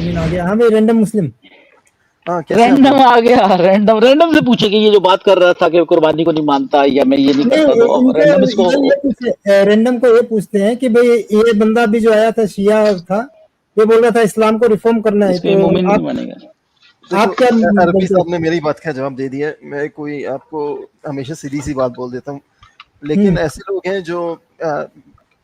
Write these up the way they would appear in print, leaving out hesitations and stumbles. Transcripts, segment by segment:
मुस्लिम आ गया. हाँ भाई रैंडम मुस्लिम. हाँ कैसे आप रैंडम आ गया, रैंडम से पूछे कि ये जो बात कर रहा था कि कुर्बानी को नहीं मानता या मैं ये नहीं नहीं करता, तो इनके रैंडम इसको ये पूछे, रैंडम को ये पूछते हैं कि भाई ये बंदा भी जो आया था शिया था, ये बोल रहा था इस्लाम को रिफॉर्म करना है, इसको ये तो मोमिन नहीं आप मानेगा. क्या देखो अरबी बोलते साहब हैं? ने मेरी बात का जवाब दे दिया. मैं कोई आपको हमेशा सीधी सी बात बोल देता हूँ, लेकिन ऐसे लोग हैं जो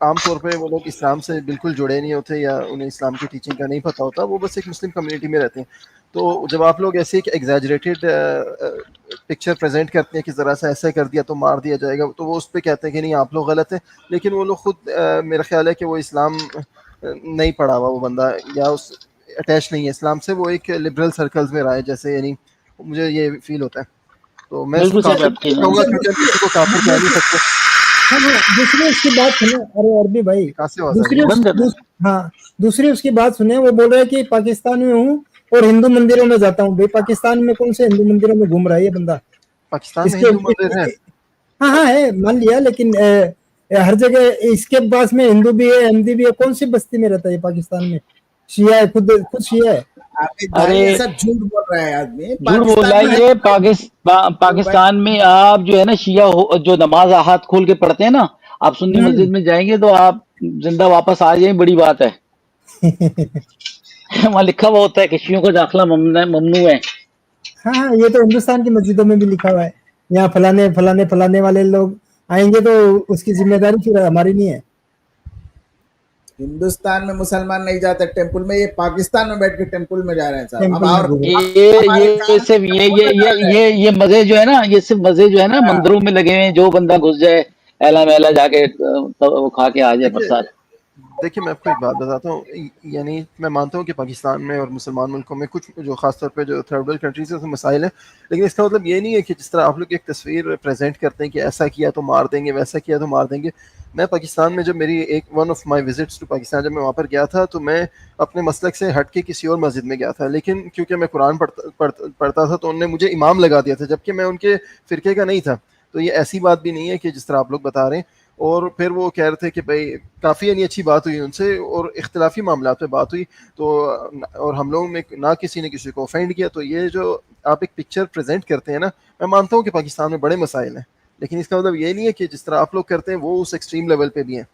आमतौर पे वो लोग इस्लाम से बिल्कुल जुड़े नहीं होते या उन्हें इस्लाम की टीचिंग का नहीं पता होता, वो बस एक मुस्लिम कम्युनिटी में रहते हैं. तो जब आप लोग ऐसे एक एग्जैजरेटेड पिक्चर प्रेजेंट करते हैं कि ज़रा सा ऐसा कर दिया तो मार दिया जाएगा, तो वो उस पर कहते हैं कि नहीं आप लोग गलत हैं, लेकिन वो लोग खुद मेरा ख्याल है कि वो इस्लाम नहीं पढ़ा हुआ वो बंदा, या उस अटैच नहीं है इस्लाम से, वो एक लिबरल सर्कल्स में रहा है जैसे, यानी मुझे ये फील होता है. तो मैं इसको बिल्कुल सही काफिर बात की कहूँगा क्योंकि हम किसी को काफिर कह नहीं सकते. हाँ दूसरी उसकी बात सुने. अरे अरबी भाई कहाँ से आवाज आ रही है? बंद कर दो. हाँ दूसरी उसकी बात सुने. वो बोल रहा है कि पाकिस्तान में हूँ और हिंदू मंदिरों में जाता हूँ. भाई पाकिस्तान में कौन से हिंदू मंदिरों में घूम रहा है ये बंदा? पाकिस्तान में हिंदू मंदिर है? हाँ है मान लिया, लेकिन हर जगह इसके पास में हिंदू भी है, अहमदी भी है. कौन सी बस्ती में रहता है पाकिस्तान में? शिया है, खुद शिया है. अरे ऐसा झूठ बोल रहा है आदमी. झूठ बोल रहा है ये. पाकिस्तान में आप जो है ना शिया जो नमाज हाथ खोल के पढ़ते हैं ना, आप सुन्नी मस्जिद में जाएंगे तो आप जिंदा वापस आ जाए, बड़ी बात है. वहाँ लिखा हुआ होता है कि शियों का दाखिला ममनू है. हाँ ये तो हिंदुस्तान की मस्जिदों में भी लिखा हुआ है. यहाँ फलाने फलाने फलाने वाले लोग आएंगे तो उसकी जिम्मेदारी फिर हमारी नहीं है. हिंदुस्तान में मुसलमान नहीं जाते टेम्पल में, ये पाकिस्तान में बैठ के टेम्पल में जा रहे हैं साहब. अब टेम्पल में और घूम रहे ये सिर्फ ये मजे जो है ना, ये सिर्फ मजे जो है ना मंदिरों में लगे हुए हैं. जो बंदा घुस जाए एला मेला जाके वो खा के आ जाए प्रसाद. देखिए मैं आपको एक बात बताता हूँ, यानी मैं मानता हूँ कि पाकिस्तान में और मुसलमान मुल्कों में कुछ जो खासतौर पे जो थर्ड वर्ल्ड कंट्रीज है उसमें मसाइल है, लेकिन इसका मतलब ये नहीं है कि जिस तरह आप लोग एक तस्वीर प्रेजेंट करते हैं कि ऐसा किया तो मार देंगे, वैसा किया तो मार देंगे. मैं पाकिस्तान में जब मेरी एक one of my visits to Pakistan जब मैं वहाँ पर गया था, तो मैं अपने मसलक से हट के किसी और मस्जिद में गया था, लेकिन क्योंकि मैं कुरान पढ़ता था तो उन्होंने मुझे इमाम लगा दिया था, जबकि मैं उनके फ़िरके का नहीं था. तो ये ऐसी बात भी नहीं है कि जिस तरह आप लोग बता रहे हैं. और फिर वो कह रहे थे कि भाई काफ़ी यानी अच्छी बात हुई उनसे और इख्तिलाफी मामला पे बात हुई, तो और हम लोगों में ना किसी ने किसी को ऑफेंड किया. तो ये जो आप एक पिक्चर प्रेजेंट करते हैं ना, मैं मानता हूँ कि पाकिस्तान में बड़े मसाइल हैं, लेकिन इसका मतलब ये नहीं है कि जिस तरह आप लोग करते हैं वो उस एक्सट्रीम लेवल पे भी हैं.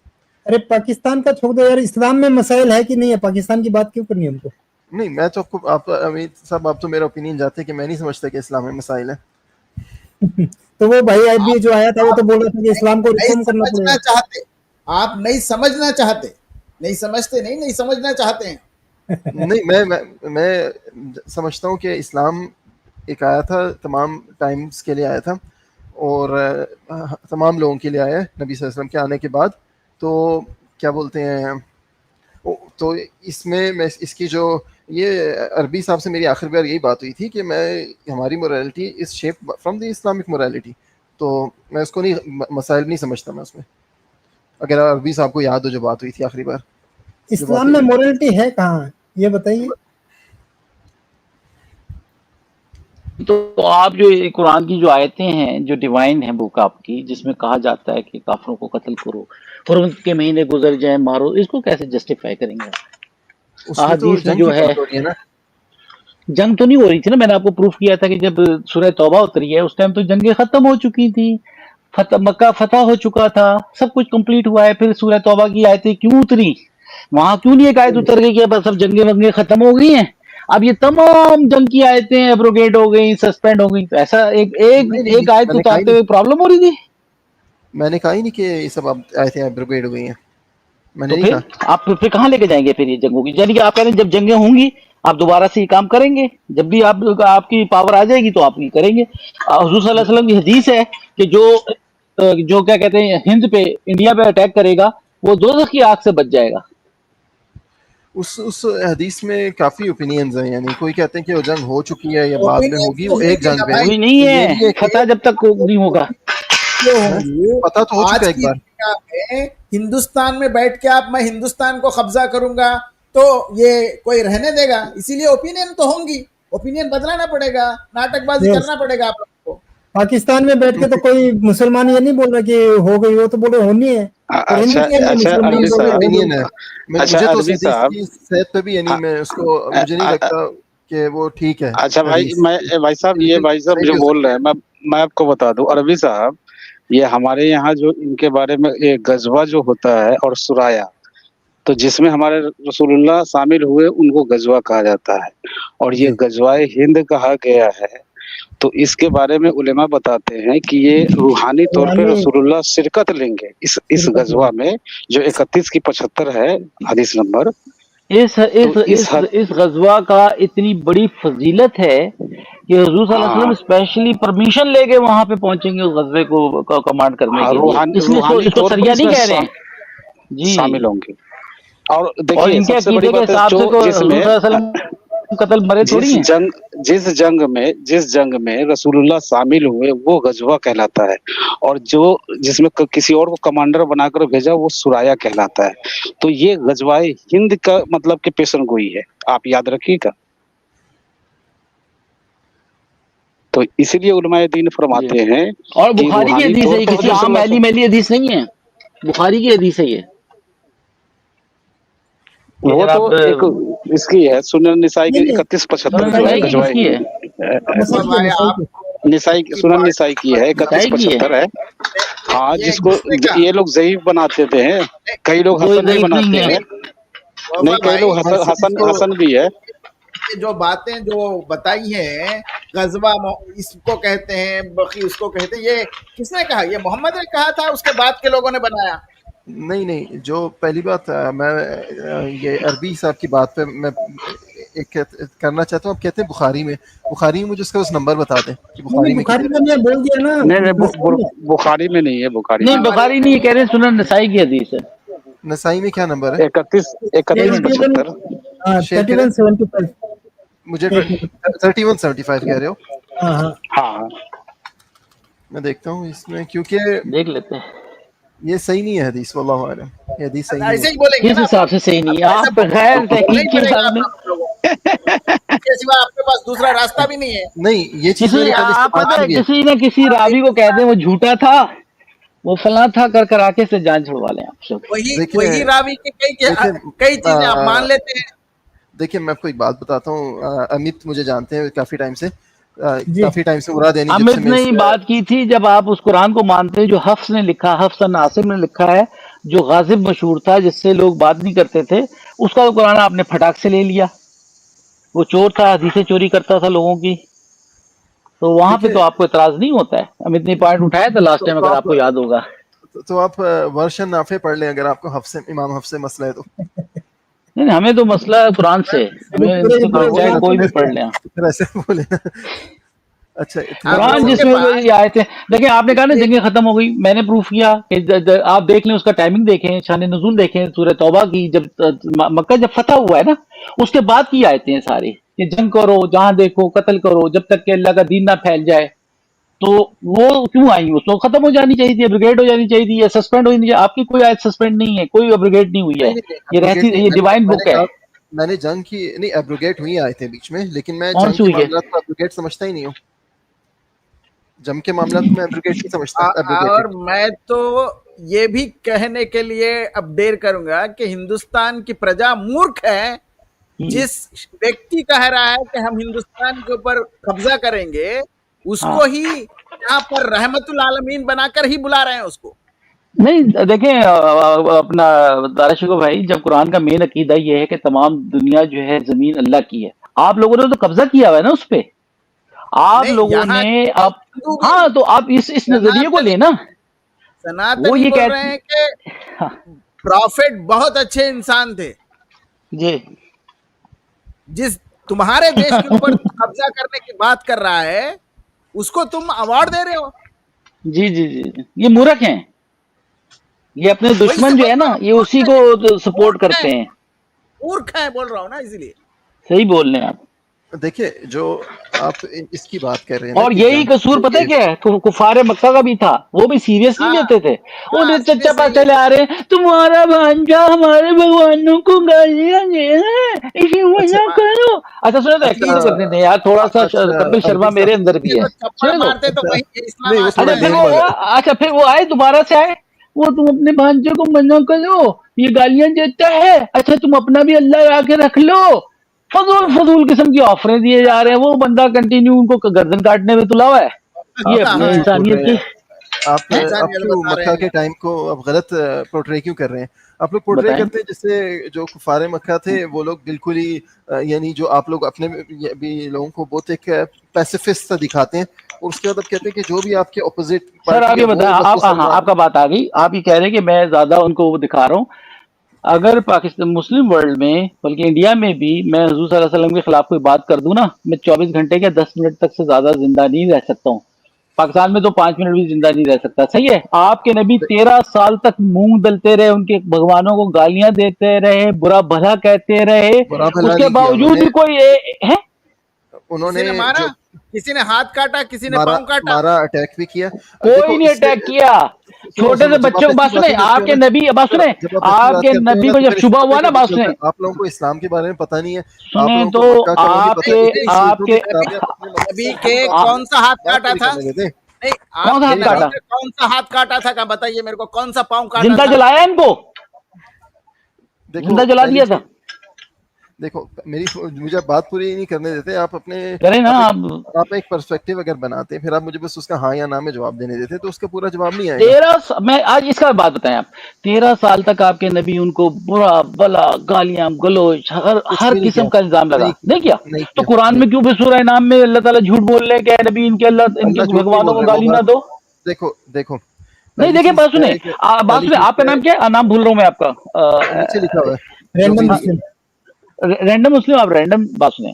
अरे पाकिस्तान का छोड़ दो यार, इस्लाम में मसाइल है कि नहीं है? पाकिस्तान की बात क्यों करनी है हमको? नहीं मैं तो आपको आप अमीर साहब आप तो मेरा ओपिनियन जानते हैं कि मैं नहीं समझता कि इस्लाम में मसाइल है. तो वो भाई अभी जो आया था वो तो बोल रहा था कि इस्लाम को रिफॉर्म करना समझना पड़ेगा. चाहते, आप नहीं समझना चाहते, नहीं समझते, नहीं समझना चाहते हैं. नहीं मैं समझता हूँ कि इस्लाम एक आया था, तमाम टाइम्स के लिए आया था और तमाम लोगों के लिए आया है नबी सल्लल्लाहु अलैहि वसल्लम के आने के बाद. तो क्या बोलते हैं, तो इसमें मैं इसकी जो ये अरबी साहब से मेरी आखिरी बार यही बात हुई थी कि मैं हमारी morality is shape from the Islamic morality, तो मैं उसको नहीं मसाइल नहीं समझता मैं उसमें. अगर अरबी साहब को याद हो जो बात हुई थी आखिरी बार, इस्लाम में मोरलिटी है कहाँ, ये बताइए. तो आप जो कुरान की जो आयतें हैं, जो डिवाइन है बुक आपकी, जिसमें कहा जाता है कि काफिरों को कत्ल करो, हुर्मत के महीने गुजर जाए मारो, इसको कैसे जस्टिफाई करेंगे? उसमें तो जंग जो की है बात हो रही है ना. जंग तो नहीं हो रही थी ना, मैंने आपको प्रूफ किया था कि जब सूरह तौबा उतरी है उस टाइम तो जंगें खत्म हो चुकी थी, मक्का फतह हो चुका था, सब कुछ कंप्लीट हुआ है. फिर सूरह तौबा की आयतें क्यों उतरी? वहां क्यों नहीं एक आयत उतर गई कि बस सब जंगें वंगे खत्म हो गई हैं, अब ये तमाम जंग की आयतें एब्रोगेट हो गई, सस्पेंड हो गई? तो ऐसा एक आयत उतारते हुए प्रॉब्लम हो रही थी. मैंने कहा ही नहीं कि ये सब आयतें एब्रोगेट हो गई हैं, मैंने तो नहीं फिर कहा. आप फिर कहाँ लेके जाएंगे फिर ये जंगों की? यानी कि आप कह रहे हैं जब जंगें होंगी आप दोबारा से ये काम करेंगे, जब भी आपकी पावर आ जाएगी तो आप ये करेंगे. हुजूर सल्लल्लाहु अलैहि वसल्लम की हदीस है कि जो क्या कहते हैं हिंद पे इंडिया पे अटैक करेगा वो दोज़ख की आग से बच जाएगा. उस हदीस में काफी ओपिनियंस हैं, यानी कोई कहते हैं कि वो जंग हो चुकी है या बाद में होगी, वो एक जंग पे है. कोई नहीं है, फतह जब तक नहीं होगा. पता तो हो चुका एक बार. हिंदुस्तान में बैठ के आप मैं हिंदुस्तान को कब्जा करूंगा तो ये कोई रहने देगा? इसीलिए ओपिनियन तो होंगी, ओपिनियन बदलाना पड़ेगा, नाटकबाजी करना पड़ेगा आप लोगों को. पाकिस्तान में बैठ के तो कोई मुसलमान ये नहीं बोल रहा कि हो गई, वो तो बोल रहे होनी है. और हिंदू अच्छा के लिए अच्छा मुसलमान अरबी लोग साहब, ओपिनियन है अच्छा मुझे तो अरबी हदीस साहब, की सेहत पे भी यानी मैं उसको मुझे नहीं लगता कि वो ठीक है अच्छा भाई, हदीस भाई साहब, ये लेकिन भाई साहब सही जो भी हो बोल सकता रहे हैं, मैं आपको बता दूं अरबी साहब, ये हमारे यहाँ जो इनके बारे में ये गजवा जो होता है और सुराया, तो जिसमें हमारे रसूलुल्लाह शामिल हुए उनको गजवा कहा जाता है, और है ये जी गजवाए हिंद कहा गया है। तो इसके बारे में उलेमा बताते हैं कि ये रूहानी तौर पे यानी रसूलुल्लाह शिरकत लेंगे इस शिरकत गजवा में, जो 31 की 75 है हदीस नंबर। इस तो इस इस इस गजवा का इतनी बड़ी फजीलत है कि हुजूर सल्लल्लाहु अलैहि वसल्लम हाँ स्पेशली परमिशन लेके वहां पे पहुंचेंगे उस गजवे को कमांड करने हाँ, के लिए, इसलिए रूहानी इसको तौर पर सरिया नहीं इसमें कह रहे हैं शामिल जी। होंगे। और और देखिए इनके सबसे बड़ी अकीदे के बात है, हिसाब जो से तो हुजूर जिसमें सल्लल्लाहु अलैहि वसल्लम कत्ल मरे थोड़ी हैं। जिस जंग में रसूलुल्लाह शामिल हुए वो गजवा कहलाता है, और जो जिसमें किसी और को कमांडर बनाकर भेजा वो सुराया कहलाता है। तो ये गजवाए हिंद का मतलब कि पेशन गोई है, आप याद रखिएगा। तो इसीलिए उलमाए दीन फरमाते हैं और कि बुखारी की रूहानी हदीस तौर है, पर किसी हुजूर आम सल्लल्लाहु मैली अलैहि मैली हदीस नहीं है, बुखारी की हदीस है ये। वसल्लम, वो जनाब तो एक इसकी है सुनन निसाई की नहीं नहीं 3175 सुनन जो है निसाई की गजवाए किसकी है? अब्दुल्ला नसाई की भाई नसाई की निसाई आपकी सुनन बात निसाई की है समझ 3175 है। हाँ, ये जिसको किसने कहा ये लोग ज़ईफ बनाते थे, कई लोग कोई हसन भी ज़ईफ नहीं बनाते है। हैं, नहीं वफा कई भाई लोग हसन हसन हसन भी है। ये जो बातें जो बताई हैं गजवा इसको कहते हैं बकी उसको कहते हैं, ये किसने कहा? ये मोहम्मद ने कहा था, उसके बाद के लोगों ने बनाया? नहीं जो पहली बात मैं ये अरबी साहब की बात पे मैं एक करना चाहता हूँ। आप कहते हैं बुखारी में मुझे उसका उस नंबर बता दें कि बुखारी नहीं में बुखारी कितने में मैं बोल दिया ना नहीं नहीं नसाई में बुखारी में नहीं है, बुखारी नहीं में बुखारी नहीं, कह रहे हैं सुनन निसाई की हदीस है। नसाई में क्या नंबर है 31 31 75। हाँ शेयर करें 3175 मुझे एक मिनट 3175 कह रहे हो हाँ हाँ हाँ मैं देखता हूँ इसमें क्योंकि देख लेते हैं ये सही नहीं है हदीस वल्लाहु आलम ये हदीस सही नहीं ऐसे है ही बोलेंगे किस ना हिसाब से सही नहीं है। ऐसे आप गैर बोलना ही तहकीक के पड़ेगा हिसाब में आप लोगों को, इसके सिवा आपके पास दूसरा रास्ता भी नहीं है। नहीं ये चीज़ किसी मैंने पहले आप इस्तेमाल पता है की भी है किसी न किसी रावी को कहते हैं वो झूठा था, वो फलां था, कर कराके से जान छुड़वा लें आप सब। वही देखिए रावी की कई चीजें आप मान लेते हैं। देखिए मैं आपको एक बात बताता हूँ अमित मुझे जानते हैं काफ़ी टाइम से जी काफ़ी टाइम से मुराद यानी जब अमित से मैं ने ही बात की थी जब आप उस कुरान को मानते हैं जो हफ्स ने लिखा, हफ्स नासिर ने लिखा है, जो गाजिब मशहूर था जिससे लोग बात नहीं करते थे, उसका तो कुरान आपने फटाक से ले लिया। वो चोर था, हदीसें चोरी करता था लोगों की, तो वहां पे देखिए तो आपको इतराज नहीं होता है। अमित ने पॉइंट उठाया था लास्ट टाइम, तो अगर आप आपको याद होगा। तो आप वर्शन नाफे पढ़ लें अगर आपको हफ्से इमाम हफ्से मसला है तो नहीं हमें तो मसला कुरान से, हमें पूरे इनसे पूरे चाहे कुरान कोई भी से पढ़ लें। फिर ऐसे बोले अच्छा इतना आप कुरान लोगों के जिसमें पास ये आयतें, देखिए आपने कहा ना जंगें खत्म हो गई, मैंने प्रूफ किया कि आप देख लें, उसका टाइमिंग देखें, शान नुज़ूल देखें, सूरह तौबा की जब मक्का जब फतह हुआ है ना, उसके बाद की आयतें हैं सारी कि जंग करो, जहां देखो कत्ल करो, जब तक कि अल्लाह का दीन ना फैल जाए। तो वो क्यों आई? उसको खत्म हो जानी चाहिए थी, एब्रिगेट हो जानी चाहिए थी, या सस्पेंड हो जानी चाहिए। आपकी कोई आयत सस्पेंड नहीं है, कोई एब्रिगेट नहीं हुई है, नहीं ये रहती, एब्रोगेट नहीं ये डिवाइन मैंने बुक है। कहा मैंने जंग की नहीं एब्रोगेट हुई आए थे बीच में लेकिन मैं कौन जंग सी के हुई है? मामला को एब्रोगेट समझता ही नहीं हूँ जंग के मामला को मैं एब्रोगेट नहीं समझता और एब्रोगेटेड मैं तो ये भी कहने के लिए अब देर करूंगा कि हिंदुस्तान की प्रजा मूर्ख है। जिस व्यक्ति कह रहा है कि हम हिंदुस्तान के ऊपर कब्जा करेंगे, हाँ उसको ही यहाँ पर रहमतुल आलमीन बनाकर ही बुला रहे हैं उसको। नहीं देखें अपना दाराशिको भाई, जब कुरान का मेन अकीदा ये है कि तमाम दुनिया जो है जमीन अल्लाह की है, आप लोगों ने तो कब्जा किया हुआ है ना उस पे, आप नहीं, लोगों यहाँ ने आप, हिंदू भी हाँ तो आप इस नजरिए को सनातनी लेना। वो सनातनी ये बोल कह, रहे हैं कि हाँ, प्रॉफिट बहुत अच्छे इंसान थे। जी जिस तुम्हारे देश के ऊपर कब्जा करने की बात कर रहा है, उसको तुम अवार्ड दे रहे हो। जी जी जी, ये मूर्ख हैं, ये अपने वही से दुश्मन जो बोल है रहा ना, हूँ, ये उसी को सपोर्ट करते हैं। मूर्ख है बोल रहा हूँ ना, इसलिए सही बोल रहे हैं आप। देखिए जो आप इसकी बात कर रहे हैं ना और कि यही जंग कसूर पता है क्या है, कुफारे मक्का का भी था, वो भी सीरियस नहीं हाँ लेते थे। उन्हें चच्चा सीरियस नहीं पास चले आ रहे हैं, तुम्हारा भांजा हमारे भगवानों को गालियां दे रहा है, इसी अच्छा मना करो। अच्छा सुनो तो एक्टर तो लेते करने दें यार, थोड़ा सा अच्छा कपिल शर्मा अरबी मेरे साहब अंदर भी है, तो चप्पड़ सुनो तो। मारते तो अच्छा वही इस्लाम नहीं वो आ थोड़ा अच्छा जाए। फिर ढंग वाला अच्छा फिर वो आए, दोबारा से आए, وہ تم اپنے بھانجے کو منع کرو, یہ گالیاں دیتا ہے, اچھا تم اپنا بھی اللہ آگے رکھ لو. فضول قسم کی آفریں دیے جا رہے ہیں. وہ بندہ کنٹینیو ان کو گردن کاٹنے میں تلا ہوا ہے. یہ اپنے انسانیت کی آپ کیوں مکہ کے ٹائم کو اب غلط پورٹرے کیوں کر رہے ہیں؟ آپ لوگ پورٹرے کرتے ہیں جیسے جو کفار مکہ تھے وہ لوگ بالکل ہی یعنی جو آپ لوگ اپنے بھی لوگوں کو بہت ایک پیسیفسٹ دکھاتے ہیں, اور اس کے بعد کہتے ہیں کہ جو بھی آپ کے اپوزٹ. سر آپ یہ بتائیں, آپ کا بات آ گئی, آپ یہ کہہ رہے ہیں کہ میں زیادہ ان کو وہ دکھا رہا ہوں. اگر پاکستان مسلم ورلڈ میں بلکہ انڈیا میں بھی میں حضور صلی اللہ علیہ وسلم کے خلاف کوئی بات کر دوں نا, میں 24 گھنٹے کے 10 منٹ تک سے زیادہ زندہ نہیں رہ سکتا ہوں. پاکستان میں تو 5 منٹ بھی زندہ نہیں رہ سکتا. صحیح ہے, آپ کے نبی 13 سال تک منہ دلتے رہے, ان کے بھگوانوں کو گالیاں دیتے رہے, برا بھلا کہتے رہے, اس کے باوجود بھی کوئی ہے انہوں نے کسی نے ہاتھ کاٹا, کسی نے پاؤں کاٹا, ہمارا اٹیک بھی کیا, کوئی نہیں اٹیک کیا. چھوٹے سے بچوں کو بات سنیں, آپ کے نبی بات سنیں, آپ کے نبی کو جب شبہ ہوا نا, بات سنیں, آپ لوگوں کو اسلام کے بارے میں پتہ نہیں ہے, سنیں تو آپ کے نبی کے کون سا ہاتھ کاٹا تھا, کون سا ہاتھ کاٹا تھا, بتائیے میرے کو, کون سا پاؤں کاٹا, زندہ جلایا ان کو, زندہ جلا دیا تھا. دیکھو مجھے بات پوری نہیں کرنے دیتے آپ, اپنے کریں نا آپ ایک پرسپیکٹیو اگر بناتے ہیں, پھر آپ مجھے بس اس کا ہاں یا نہ میں جواب دینے دیتے تو اس کا پورا جواب نہیں آئے گا. میں آج اس کا بات بتائیں, آپ 13 سال تک آپ کے نبی ان کو برا بلا گالیاں گلوچ ہر قسم کا الزام لگا, نہیں کیا؟ تو قرآن میں کیوں پھر سورہ انعام میں اللہ تعالیٰ جھوٹ بول رہے کہ نبی ان کے اللہ ان کے بھگوانوں کو گالی نہ دو؟ دیکھو نہیں دیکھیں, بات سنیں, آپ کا نام کیا ہے؟ نام بھول رہا ہوں میں آپ کا, نیچے لکھا ہوا ہے رینڈم مسلم. آپ رینڈم بات سنیں,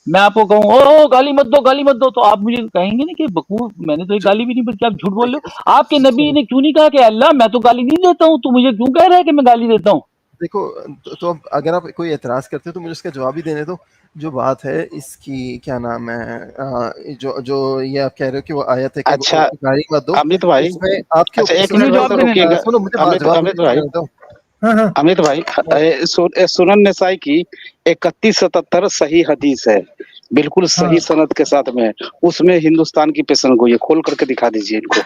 میں آپ کو کہوں او گالی مت دو, گالی مت دو, تو آپ مجھے کہیں گے نا کہ بکوف, میں نے تو ایک گالی بھی نہیں, بلکہ آپ جھوٹ بول رہے ہو. آپ کے نبی نے کیوں نہیں کہا کہ اللہ میں تو گالی نہیں دیتا ہوں, تو مجھے کیوں کہہ رہا ہے کہ میں گالی دیتا ہوں؟ دیکھو تو اگر آپ کوئی اعتراض کرتے ہو تو مجھے اس کا جواب ہی دینے دو. جو بات ہے اس کی کیا نام ہے, جو یہ آپ کہہ رہے ہو کہ وہ آیت ہے کہ اچھا گالی مت دو, امت بھائی, اس میں آپ کے اچھا ایک منٹ جواب رکیے گا امت بھائی, سنن نسائی کی 3177 صحیح حدیث ہے, بالکل صحیح سند کے ساتھ میں, اس میں ہندوستان کی پیشن گوئی ہے, کھول کر کے دکھا دیجیے ان کو.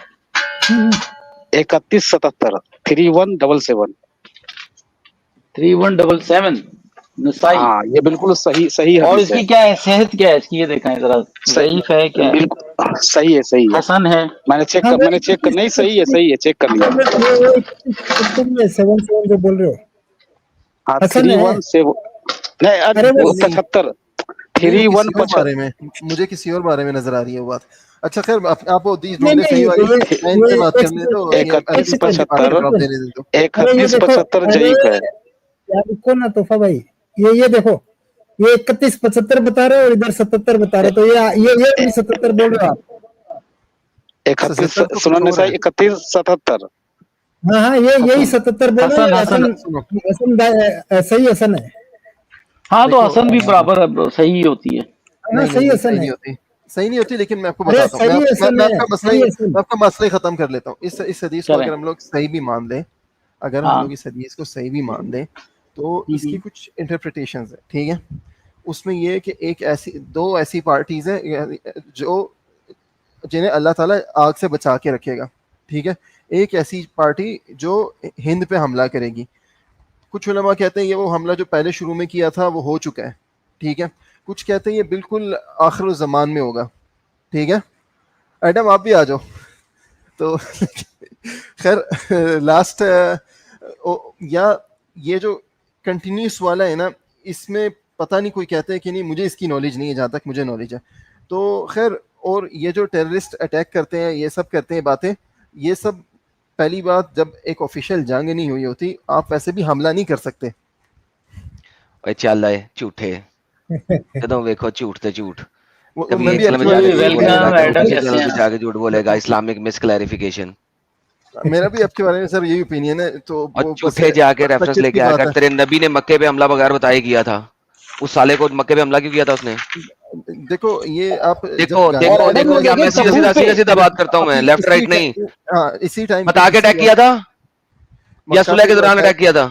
3177 3177 3177 نسائی, ہاں یہ بالکل صحیح اور حدیث اس کی کیا ہے صحت, کیا ہے اس کی, یہ دیکھیں ذرا, ضعیف ہے کیا ہے؟ بالکل صحیح ہے, حسن ہے, میں نے چیک کر نہیں, صحیح ہے, چیک کر لیا. 77 جو بول رہے ہو, ہاں 3175 بارے میں مجھے کسی اور بارے میں نظر آ رہی ہے وہ بات. اچھا خیر, آپ وہ حدیث ڈھونڈنے صحیح والی میں ان سے بات کرنے دو, 3175 ضعیف ہے. رکو نا توفا بھائی, یہ دیکھو, یہ 3175 بتا رہے اور ادھر 77 بتا رہے, تو یہ 77 بول رہے آپ. 31 سنن نسائی 3177. ہاں یہی 77 بول رہے ہیں. حسن صحیح حسن ہے. ہاں تو حسن بھی برابر ہے, صحیح ہوتی ہے. صحیح حسن ہے, صحیح نہیں ہوتی, لیکن میں آپ کو بتاتا ہوں, میں آپ کا مسئلہ ختم کر لیتا ہوں. اس حدیث کو اگر ہم لوگ صحیح بھی مان لیں, اگر ہم لوگ اس حدیث کو صحیح بھی مان لیں تو اس کی کچھ انٹرپریٹیشنز ہیں, ٹھیک ہے. اس میں یہ کہ ایک دو ایسی پارٹیز ہیں جو جنہیں اللہ تعالیٰ آگ سے بچا کے رکھے گا, ٹھیک ہے. ایک ایسی پارٹی جو ہند پہ حملہ کرے گی. کچھ علماء کہتے ہیں یہ وہ حملہ جو پہلے شروع میں کیا تھا وہ ہو چکا ہے, ٹھیک ہے. کچھ کہتے ہیں یہ بالکل آخر الزمان میں ہوگا, ٹھیک ہے. ایڈم آپ بھی آ جاؤ. تو خیر لاسٹ یا یہ جو کنٹینیوس والا ہے نا, اس میں پتہ نہیں کوئی کہتے ہیں کہ نہیں, مجھے اس کی نالج نہیں ہے, جہاں تک مجھے نالج ہے. تو خیر, اور یہ جو ٹیررسٹ اٹیک کرتے ہیں, یہ سب کرتے ہیں باتیں, یہ سب پہلی بات جب ایک آفیشیل جنگ نہیں ہوئی ہوتی آپ ویسے بھی حملہ نہیں کر سکتے. چل رہے جھوٹے جدوں ویکھو جھوٹ تے جھوٹ, میں بھی جا کے جھوٹ بولے گا, اسلامک مس کلیریفیکیشن. میرا بھی آپ کے بارے میں سر یہی اوپینین ہے. تو جھوٹے جا کے ریفرنس لے کے آیا کر, تیرے نبی نے مکے پہ حملہ بغیر بتائے کیا تھا, اس سالے کو مکے پہ حملہ کیوں کیا تھا اس نے؟ دیکھو یہ آپ دیکھو کیا میں سیدھا بات کرتا ہوں, میں لیفٹ رائٹ نہیں, اسی ٹائم بتا کے اٹیک کیا تھا یا صلح کے دوران اٹیک کیا تھا؟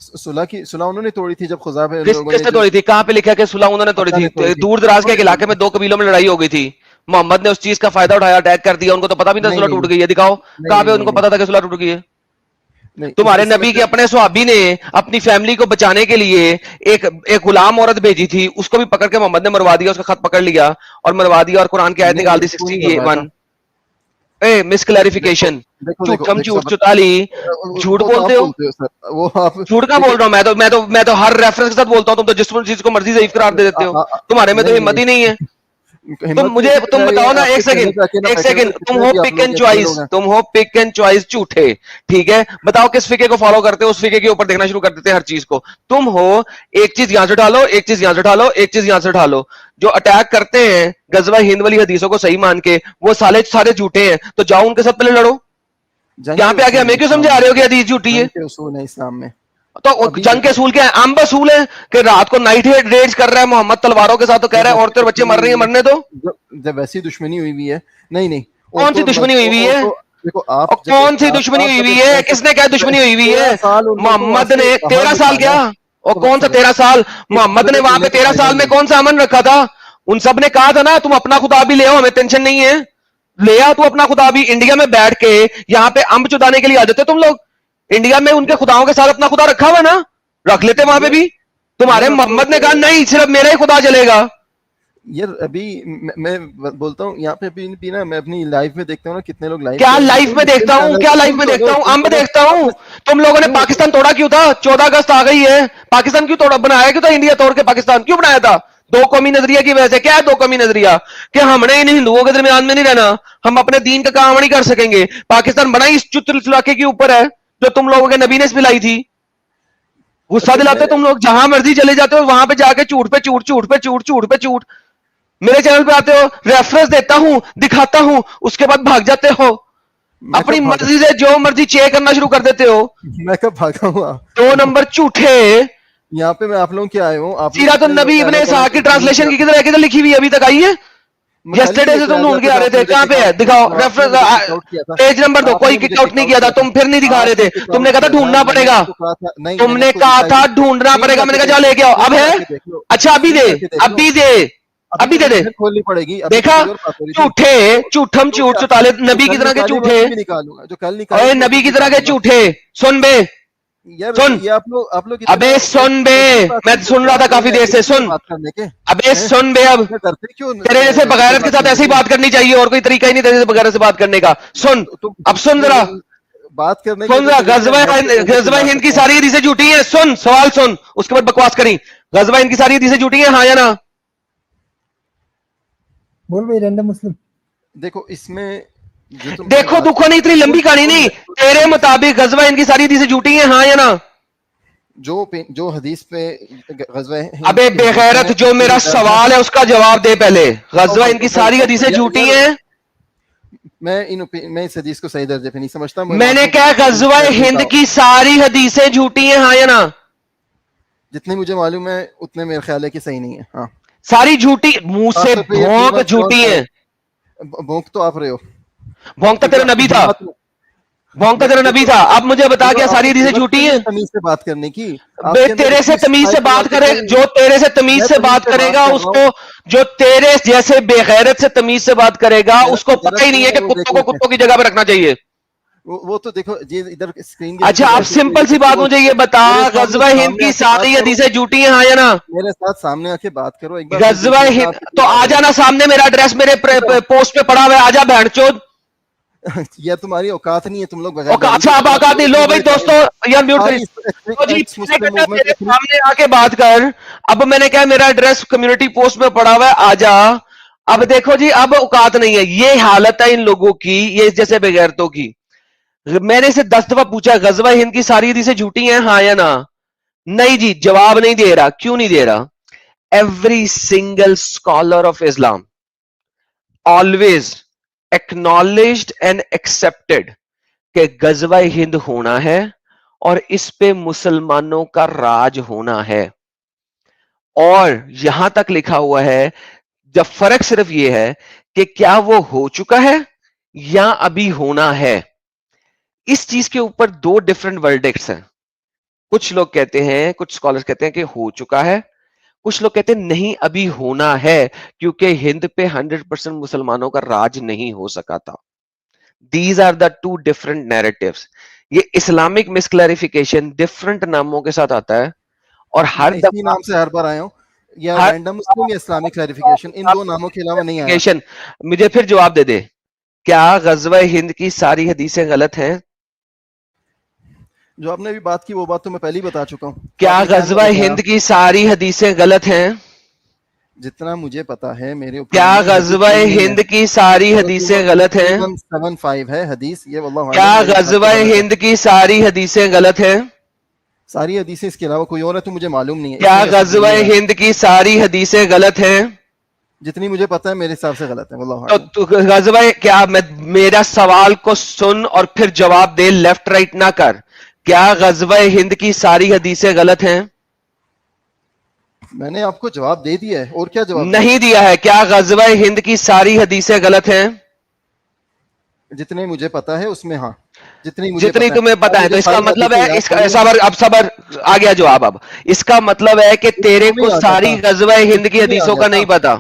صلح انہوں نے توڑی تھی جب خزاع پہ کس نے توڑی تھی, کہاں پہ لکھا کہ صلح انہوں نے توڑی تھی؟ دور دراز کے علاقے میں 2 قبیلوں میں لڑائی ہو گئی تھی, محمد نے اس چیز کا فائدہ اٹھایا, اٹیک کر دیا, ان کو تو پتا بھی نہیں صلح ٹوٹ گئی ہے. دکھاؤ کہاں پہ ان کو پتا تھا کہ صلح ٹوٹ گئی ہے. تمہارے نبی کے اپنے صحابی نے اپنی فیملی کو بچانے کے لیے ایک غلام عورت بھیجی تھی, اس کو بھی پکڑ کے محمد نے مروا دیا, اس کا خط پکڑ لیا اور مروا دیا, اور قرآن کی آیت نکال دی 61. مس کلیریفیکیشن, جھوٹ چتالی, جھوٹ بولتے ہو. جھوٹ کا بول رہا ہوں میں تو ہر ریفرنس کے ساتھ بولتا ہوں, تم تو جس چیز کو مرضی ضعیف قرار دے دیتے ہو. تمہارے میں تو ہمت ہی نہیں ہے. تم بتاؤ نا, ایک سیکنڈ, تم ہو پک اینڈ چوائس جھوٹے, ٹھیک ہے, بتاؤ کس فقے کو فالو کرتے ہو, اس فقے کے اوپر دیکھنا شروع کر دیتے ہیں ہر چیز کو. تم ہو ایک چیز یہاں سے اٹھا لو, ایک چیز یہاں سے اٹھا لو, ایک چیز یہاں سے اٹھا لو. جو اٹیک کرتے ہیں غزوہ ہند والی حدیثوں کو صحیح مان کے, وہ سارے جھوٹے ہیں, تو جاؤ ان کے ساتھ پہلے لڑو. یہاں پہ آگے ہمیں کیوں سمجھا رہے ہو کہ حدیث جھوٹی ہے؟ اسلام میں تو جنگ کے اصول کیا ہے؟ عام اصول ہے کہ رات کو نائٹ ریڈز کر رہا ہے محمد تلواروں کے ساتھ, تو کہہ رہا ہے عورتیں اور بچے مر رہی ہیں, مرنے دو. جب ویسی دشمنی ہوئی ہوئی ہے, نہیں کون سی دشمنی ہوئی ہوئی ہے؟ کون سی دشمنی ہوئی ہوئی ہے؟ کس نے کیا دشمنی ہوئی ہوئی ہے؟ محمد نے 13 سال کیا, اور کون سا 13 سال؟ محمد نے وہاں پہ 13 سال میں کون سا امن رکھا تھا؟ ان سب نے کہا تھا نا تم اپنا خدا بھی لے آؤ, ہمیں ٹینشن نہیں ہے, لے آ تو اپنا خدا بھی. انڈیا میں بیٹھ کے یہاں پہ امب چدانے کے لیے آ جاتے تم لوگ. انڈیا میں ان کے خداؤں کے ساتھ اپنا خدا رکھا ہوا نا, رکھ لیتے وہاں پہ بھی. تمہارے محمد نے کہا نہیں, صرف میرا ہی خدا چلے گا. یار ابھی میں بولتا ہوں یہاں پہ بھی نا, میں اپنی لائف میں دیکھتا ہوں نا کتنے لوگ کیا لائف میں دیکھتا ہوں, کیا لائف میں دیکھتا ہوں, امب دیکھتا ہوں. تم لوگوں نے پاکستان توڑا کیوں تھا؟ 14 اگست آ گئی ہے, پاکستان کیوں توڑا, بنایا کیوں تھا انڈیا توڑ کے؟ پاکستان کیوں بنایا تھا؟ 2 قومی نظریہ کی وجہ سے. کیا ہے 2 قومی نظریہ؟ کہ ہم نے ان ہندوؤں کے درمیان میں نہیں رہنا, ہم اپنے دین کا کام نہیں کر سکیں گے. پاکستان بنا اس چتر علاقے کے اوپر ہے جو تم لوگوں کے نبی نے پلائی تھی. غصہ دلاتے تم لوگ, جہاں مرضی چلے جاتے ہو وہاں پہ جا کے جھوٹ پہ جھوٹ, جھوٹ پہ جھوٹ, جھوٹ پہ جھوٹ. میرے چینل پہ آتے ہو, ریفرنس دیتا ہوں, دکھاتا ہوں, اس کے بعد بھاگ جاتے ہو, اپنی مرضی سے جو مرضی چیک کرنا شروع کر دیتے ہو. میں کب بھاگا ہوں؟ 2 نمبر جھوٹے. یہاں پہ میں آپ لوگوں کے آئے ہوں. سیرت النبی ابن اسحاق کی ٹرانسلیشن کی کدھر لکھی ہوئی ابھی تک آئی ہے؟ یسٹرڈے سے تم ڈھونڈ کے آ رہے تھے, کہاں پہ ہے دکھاؤ ریفرنس, پیج نمبر 2. کوئی کک آؤٹ نہیں کیا تھا, تم پھر نہیں دکھا رہے تھے, تم نے کہا تھا ڈھونڈنا پڑے گا, تم نے کہا تھا ڈھونڈنا پڑے گا, میں نے کہا جاؤ لے کے آؤ. اب ہے, اچھا ابھی دے, ابھی دے, ابھی دے دے. کھولنی پڑے گی. دیکھا جھوٹے, جھوٹم جھوٹ چتالے, نبی کی طرح کے جھوٹے, اے نبی کی طرح کے جھوٹے. سن بے, سن, ابے سن بے, میں سن رہا تھا کافی دیر سے. سن ابے سن بے, اب تیرے جیسے بغیرت کے ساتھ ایسی بات کرنی چاہیے, اور کوئی طریقہ ہی نہیں تیرے جیسے بغیرت سے بات کرنے کا. سن اب, سن ذرا بات کرنے, سن ذرا. غزوہ ہند کی ساری حدیثیں جھوٹی ہیں. سن سوال سن, اس کے بعد بکواس کریں. غزوہ ہند کی ساری حدیثیں جھوٹی ہیں, ہاں یا نا؟ بول بھائی رینڈم مسلم. دیکھو اس میں دیکھو دکھو نہیں, اتنی لمبی کہانی نہیں. تیرے مطابق غزوہ ہند کی ساری حدیثیں جھوٹی ہیں, ہاں یا نا؟ جو حدیث پہ غزوہ, ابے بے غیرت, جو میرا سوال ہے اس کا جواب دے پہلے. غزوہ ہند کی ساری حدیثیں جھوٹی ہیں؟ میں اس حدیث کو صحیح درجے پہ نہیں سمجھتا. میں نے کہا غزوہ ہند کی ساری حدیثیں جھوٹی ہیں, ہاں یا نا؟ جتنی مجھے معلوم ہے اتنے میرے خیال ہے کہ صحیح نہیں ہے. ہاں ساری جھوٹی, منہ سے بھونک جھوٹی ہیں. بھونک تو آپ رہے ہو, بھونکتا تیرا نبی تھا, بھونکتا تیرا نبی تھا. اب مجھے بتا کیا ساری حدیثیں جھوٹی ہیں؟ تمیز سے بات کرنے کی, تیرے سے تمیز سے بات کرے, جو تیرے سے تمیز سے بات کرے گا اس کو, جو تیرے جیسے بے غیرت سے تمیز سے بات کرے گا اس کو پتہ ہی نہیں ہے کہ کتوں کو کتوں کی جگہ پہ رکھنا چاہیے. وہ تو دیکھو یہ ادھر اسکرین. اچھا اب سمپل سی بات مجھے یہ بتا, غزوہ ہند کی ساری حدیثیں جھوٹی ہیں, ہاں یا نا؟ میرے ساتھ سامنے آ کے بات کرو ایک بار. غزوہ ہند تو آ جانا سامنے, میرا ایڈریس میرے پوسٹ پہ پڑا ہوا ہے, آ جا بہن چود. یار تمہاری اوقات نہیں ہے, تم لوگ اچھا اب اوقات نہیں. لو بھائی دوستو, یار میوٹ کریے, سامنے آ کے بات کر. اب میں نے کہا میرا ایڈریس کمیونٹی پوسٹ میں پڑا ہوا ہے, آ جا. اب دیکھو جی, اب اوقات نہیں ہے. یہ حالت ہے ان لوگوں کی, یہ جیسے بغیرتوں کی. میں نے اسے 10 دفعہ پوچھا غزوہ ہند کی ساری حدیثیں جھوٹی ہیں, ہاں یا نا؟ نہیں جی, جواب نہیں دے رہا. کیوں نہیں دے رہا؟ Every single scholar of Islam always acknowledged and accepted کہ غزوہ ہند ہونا ہے اور اس پہ مسلمانوں کا راج ہونا ہے. اور یہاں تک لکھا ہوا ہے, جب فرق صرف یہ ہے کہ کیا وہ ہو چکا ہے یا ابھی ہونا ہے. اس چیز کے اوپر 2 ڈیفرنٹ ورڈکٹس ہیں. کچھ لوگ کہتے ہیں, کچھ اسکالرز کہتے ہیں کہ ہو چکا ہے, کچھ لوگ کہتے ہیں نہیں ابھی ہونا ہے, کیونکہ ہند پہ 100% مسلمانوں کا راج نہیں ہو سکا تھا. These are the 2 different narratives. ये इस्लामिक मिसक्लैरिफिकेशन डिफरेंट नामों के साथ आता है और हर इसी नाम से हर बार आया हूँ, या रैंडम मुस्लिम या इस्लामिक क्लैरिफिकेशन, इन दो नामों के अलावा नहीं आया। मुझे फिर जवाब दे दे, क्या गज़वा हिंद की सारी हदीसें गलत हैं? जो आपने अभी बात की वो बात तो मैं पहले ही बता चुका हूँ। क्या गज़वा हिंद की सारी हदीसें गलत हैं? जितना मुझे पता है मेरे क्या गज़वा हिंद की सारी हदीसें गलत हैं? 75 है हदीस ये, वल्लाहु आलम। क्या गज़वा हिंद की सारी हदीसें गलत हैं? सारी हदीसें इसके अलावा कोई और है तो मुझे मालूम नहीं है। क्या गज़वा हिंद की सारी हदीसें गलत हैं? जितनी मुझे पता है मेरे हिसाब से गलत है, वल्लाहु आलम। तो गज़वा, क्या मेरा सवाल को सुन और फिर जवाब दे, लेफ्ट राइट ना कर। क्या गज़वा हिंद की सारी हदीसें गलत हैं? मैंने आपको जवाब दे दिया है, और क्या जवाब नहीं दिया है। क्या गज़वा हिंद की सारी हदीसें गलत हैं? जितने मुझे पता है उसमें हाँ, जितनी तुम्हें पता है, तो इसका मतलब है, इसका सबर, अब सबर आ गया जवाब। अब इसका मतलब है कि तेरे को सारी गज़वा हिंद की हदीसों का नहीं पता।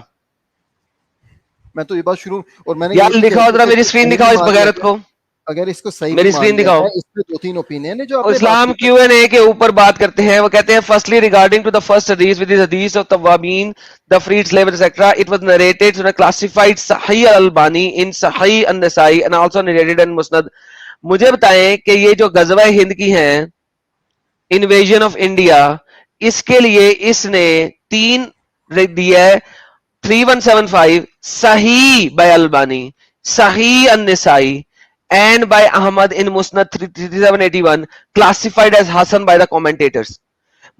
मैं तो ये बात शुरू, और मैंने यार लिखाओ जरा, मेरी स्क्रीन दिखाओ इस बगैरत को, अगर इसको सही मेरी स्क्रीन दिखाओ। इसमें 2-3 ओपिनियन है जो इस्लाम Q&A के ऊपर बात करते हैं। वो कहते हैं, firstly regarding to the first hadith with hadith of Tawabeen, the freed slave etcetera, it was narrated and classified sahih al-Albani in Sahih an-Nasai and also narrated in Musnad. मुझे बताएं कि ये जो गज़वा हिंद की हैं, इन्वेजन ऑफ इंडिया, इसके लिए इसने 3 दिया है, 3175 सही बाय अल्बानी, सही अन-नसाई and by Ahmad in Musnad 3781 classified as Hasan by the commentators।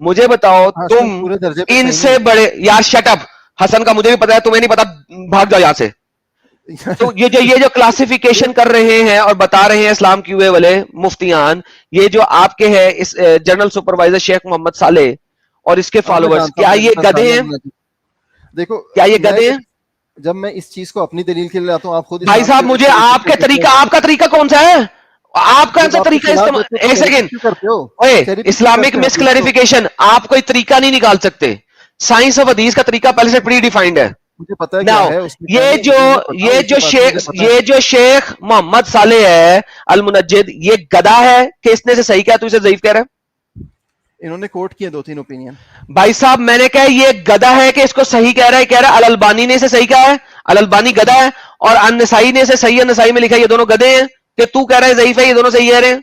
मुझे बताओ तुम इनसे बड़े, यार शट अप, हसन का मुझे भी पता है, तुम्हें नहीं पता, भाग जाओ यहां से। तो ये जो क्लासिफिकेशन कर रहे हैं और बता रहे हैं इस्लाम QA वाले मुफ्तियान, ये जो आपके हैं इस जनरल सुपरवाइजर शेख मोहम्मद साले और इसके फॉलोअर्स, क्या ये गधे हैं? देखो, क्या ये गधे हैं? जब मैं इस चीज को अपनी दलील के लिए लाता हूं, आप खुद भाई साहब, मुझे आपका तरीका कौन सा है? आप कौन सा तरीका इस्तेमाल, एक सेकेंड, इस्लामिक मिसक्लैरिफिकेशन, आप कोई तरीका नहीं निकाल सकते। साइंस ऑफ हदीस का तरीका पहले से प्री डिफाइंड है। मुझे पता है क्या है ये जो शेख मोहम्मद साले है अल मुनज्जिद, ये गधा है कि इसने से सही किया, तू इसे ज़ईफ कह रहा है? इन्होंने कोट किए 2-3 ओपिनियन। भाई साहब, मैंने कहा ये गधा है कि इसको सही कह रहा है, कह रहा है अल-अल्बानी ने इसे सही कहा है, अल-अल्बानी गधा है, और अन-नसाई ने इसे सही अन-नसाई में लिखा है, ये दोनों गधे हैं कि तू कह रहा है ज़ईफ है, ये दोनों सही कह रहे हैं?